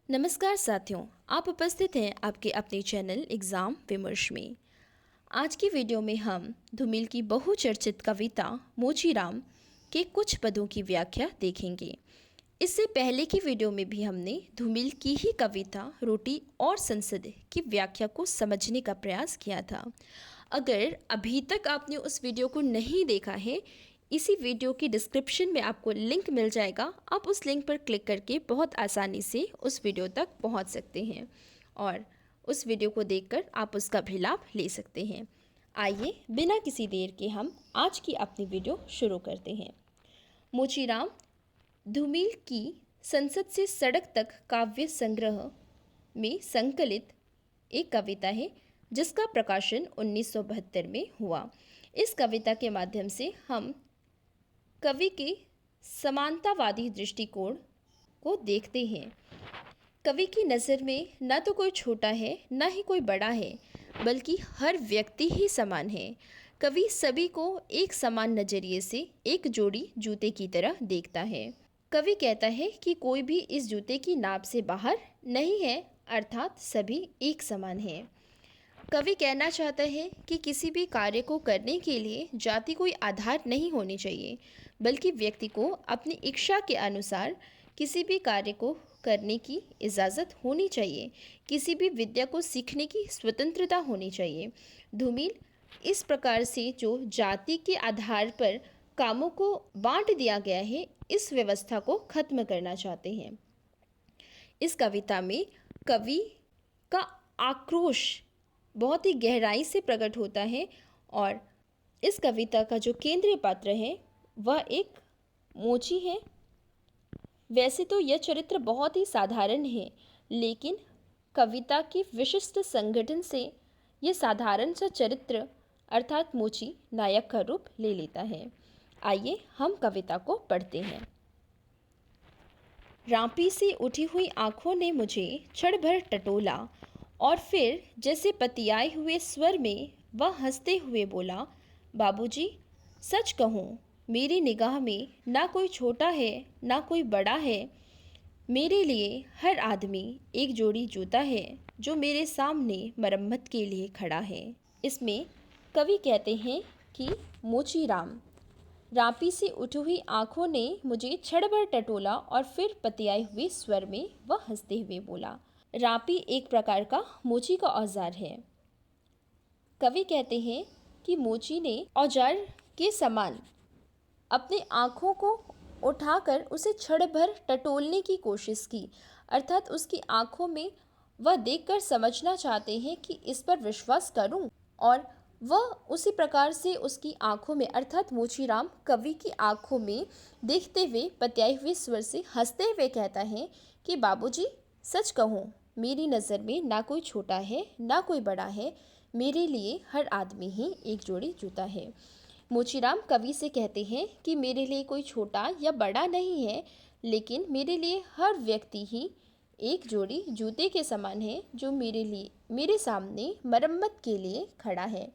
नमस्कार साथियों, आप उपस्थित हैं आपके अपने चैनल एग्ज़ाम विमर्श में। आज की वीडियो में हम धूमिल की बहुचर्चित कविता मोचीराम के कुछ पदों की व्याख्या देखेंगे। इससे पहले की वीडियो में भी हमने धूमिल की ही कविता रोटी और संसद की व्याख्या को समझने का प्रयास किया था। अगर अभी तक आपने उस वीडियो को नहीं देखा है, इसी वीडियो की डिस्क्रिप्शन में आपको लिंक मिल जाएगा। आप उस लिंक पर क्लिक करके बहुत आसानी से उस वीडियो तक पहुंच सकते हैं और उस वीडियो को देखकर आप उसका भी लाभ ले सकते हैं। आइए बिना किसी देर के हम आज की अपनी वीडियो शुरू करते हैं। मोचीराम धूमिल की संसद से सड़क तक काव्य संग्रह में संकलित एक कविता है जिसका प्रकाशन 1972 में हुआ। इस कविता के माध्यम से हम कवि के समानतावादी दृष्टिकोण को देखते हैं। कवि की नज़र में न तो कोई छोटा है न ही कोई बड़ा है, बल्कि हर व्यक्ति ही समान है। कवि सभी को एक समान नज़रिए से एक जोड़ी जूते की तरह देखता है। कवि कहता है कि कोई भी इस जूते की नाप से बाहर नहीं है, अर्थात सभी एक समान हैं। कवि कहना चाहता है कि किसी भी कार्य को करने के लिए जाति कोई आधार नहीं होनी चाहिए, बल्कि व्यक्ति को अपनी इच्छा के अनुसार किसी भी कार्य को करने की इजाज़त होनी चाहिए। किसी भी विद्या को सीखने की स्वतंत्रता होनी चाहिए। धूमिल इस प्रकार से जो जाति के आधार पर कामों को बांट दिया गया है, इस व्यवस्था को खत्म करना चाहते हैं। इस कविता में कवि का आक्रोश बहुत ही गहराई से प्रकट होता है और इस कविता का जो केंद्रीय पात्र है वह एक मोची है। वैसे तो यह चरित्र बहुत ही साधारण है, लेकिन कविता की विशिष्ट संगठन से यह साधारण सा चरित्र अर्थात मोची नायक का रूप ले लेता है। आइए हम कविता को पढ़ते हैं। रापी से उठी हुई आंखों ने मुझे क्षण भर टटोला और फिर जैसे पतियाए हुए स्वर में वह हंसते हुए बोला, बाबूजी, सच कहूँ मेरी निगाह में ना कोई छोटा है ना कोई बड़ा है। मेरे लिए हर आदमी एक जोड़ी जूता है जो मेरे सामने मरम्मत के लिए खड़ा है। इसमें कवि कहते हैं कि मोचीराम रापी से उठी हुई आंखों ने मुझे क्षण भर टटोला और फिर पतियाए हुए स्वर में वह हंसते हुए बोला। रापी एक प्रकार का मोची का औजार है। कवि कहते हैं कि मोची ने औजार के समान अपनी आँखों को उठाकर उसे क्षण भर टटोलने की कोशिश की, अर्थात उसकी आँखों में वह देखकर समझना चाहते हैं कि इस पर विश्वास करूं, और वह उसी प्रकार से उसकी आँखों में अर्थात मोचीराम कवि की आँखों में देखते हुए पतियाए हुए स्वर से हंसते हुए कहता है कि बाबूजी, सच कहूँ मेरी नज़र में ना कोई छोटा है ना कोई बड़ा है। मेरे लिए हर आदमी ही एक जोड़ी जूता है। मोचीराम कवि से कहते हैं कि मेरे लिए कोई छोटा या बड़ा नहीं है, लेकिन मेरे लिए हर व्यक्ति ही एक जोड़ी जूते के समान है जो मेरे सामने मरम्मत के लिए खड़ा है।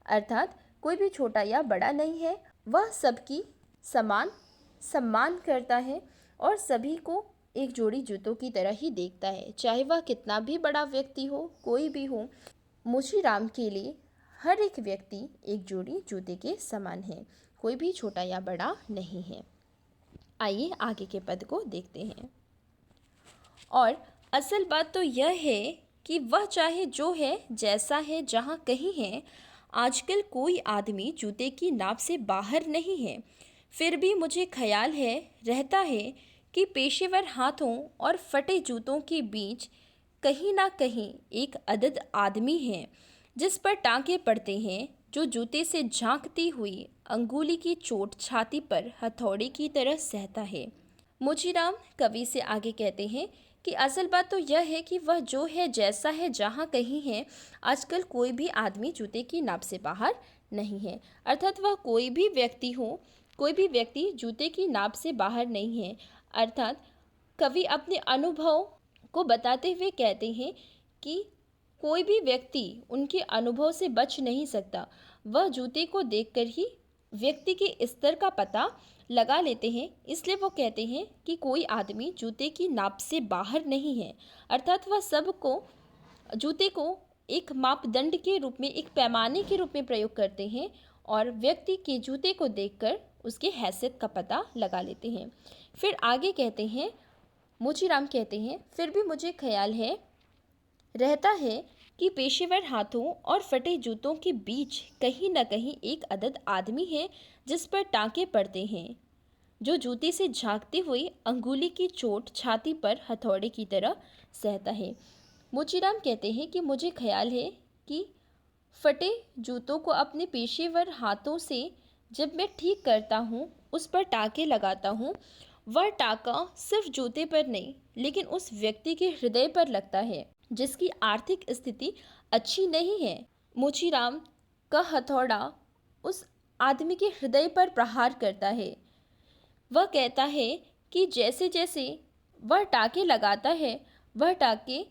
अर्थात कोई भी छोटा या बड़ा नहीं है, वह सबकी समान सम्मान करता है और सभी को एक जोड़ी जूतों की तरह ही देखता है, चाहे वह कितना भी बड़ा व्यक्ति हो, कोई भी हो। मोचीराम के लिए हर एक व्यक्ति एक जोड़ी जूते के समान है, कोई भी छोटा या बड़ा नहीं है। आइए आगे के पद को देखते हैं। और असल बात तो यह है कि वह चाहे जो है जैसा है जहाँ कहीं है, आजकल कोई आदमी जूते की नाप से बाहर नहीं है। फिर भी मुझे ख्याल है रहता है कि पेशेवर हाथों और फटे जूतों के बीच कहीं ना कहीं एक अदद आदमी है जिस पर टांके पड़ते हैं, जो जूते से झांकती हुई अंगुली की चोट छाती पर हथौड़े की तरह सहता है। मोचीराम कवि से आगे कहते हैं कि असल बात तो यह है कि वह जो है जैसा है जहाँ कहीं है, आजकल कोई भी आदमी जूते की नाप से बाहर नहीं है। अर्थात वह कोई भी व्यक्ति हो, कोई भी व्यक्ति जूते की नाप से बाहर नहीं है। अर्थात कवि अपने अनुभव को बताते हुए कहते हैं कि कोई भी व्यक्ति उनके अनुभव से बच नहीं सकता, वह जूते को देखकर ही व्यक्ति के स्तर का पता लगा लेते हैं, इसलिए वो कहते हैं कि कोई आदमी जूते की नाप से बाहर नहीं है। अर्थात वह सबको जूते को एक मापदंड के रूप में, एक पैमाने के रूप में प्रयोग करते हैं और व्यक्ति के जूते को देखकर उसके हैसियत का पता लगा लेते हैं। फिर आगे कहते हैं, मोचीराम कहते हैं, फिर भी मुझे ख्याल है रहता है कि पेशेवर हाथों और फटे जूतों के बीच कहीं न कहीं एक अदद आदमी है जिस पर टाँके पड़ते हैं, जो जूते से झांकते हुए अंगुली की चोट छाती पर हथौड़े की तरह सहता है। मोचीराम कहते हैं कि मुझे ख्याल है कि फटे जूतों को अपने पेशेवर हाथों से जब मैं ठीक करता हूँ, उस पर टाँके लगाता हूँ, वह टाँका सिर्फ जूते पर नहीं लेकिन उस व्यक्ति के हृदय पर लगता है जिसकी आर्थिक स्थिति अच्छी नहीं है। मोचीराम का हथौड़ा उस आदमी के हृदय पर प्रहार करता है। वह कहता है कि जैसे जैसे वह टाँके लगाता है, वह टाँके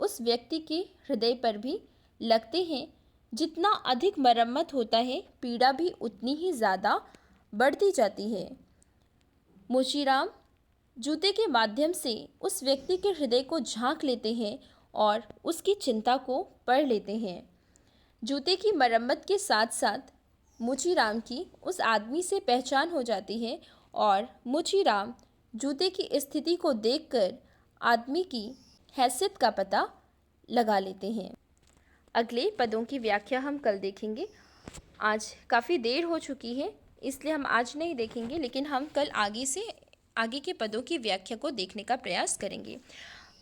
उस व्यक्ति के हृदय पर भी लगते हैं। जितना अधिक मरम्मत होता है, पीड़ा भी उतनी ही ज़्यादा बढ़ती जाती है। मोचीराम जूते के माध्यम से उस व्यक्ति के हृदय को झांक लेते हैं और उसकी चिंता को पढ़ लेते हैं। जूते की मरम्मत के साथ साथ मोचीराम की उस आदमी से पहचान हो जाती है और मोचीराम जूते की स्थिति को देखकर आदमी की हैसियत का पता लगा लेते हैं। अगले पदों की व्याख्या हम कल देखेंगे। आज काफ़ी देर हो चुकी है, इसलिए हम आज नहीं देखेंगे, लेकिन हम कल आगे के पदों की व्याख्या को देखने का प्रयास करेंगे।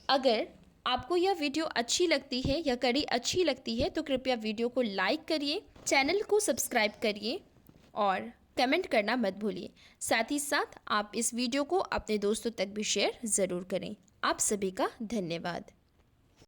अगर आपको यह वीडियो अच्छी लगती है या कड़ी अच्छी लगती है तो कृपया वीडियो को लाइक करिए, चैनल को सब्सक्राइब करिए और कमेंट करना मत भूलिए। साथ ही साथ आप इस वीडियो को अपने दोस्तों तक भी शेयर ज़रूर करें। आप सभी का धन्यवाद।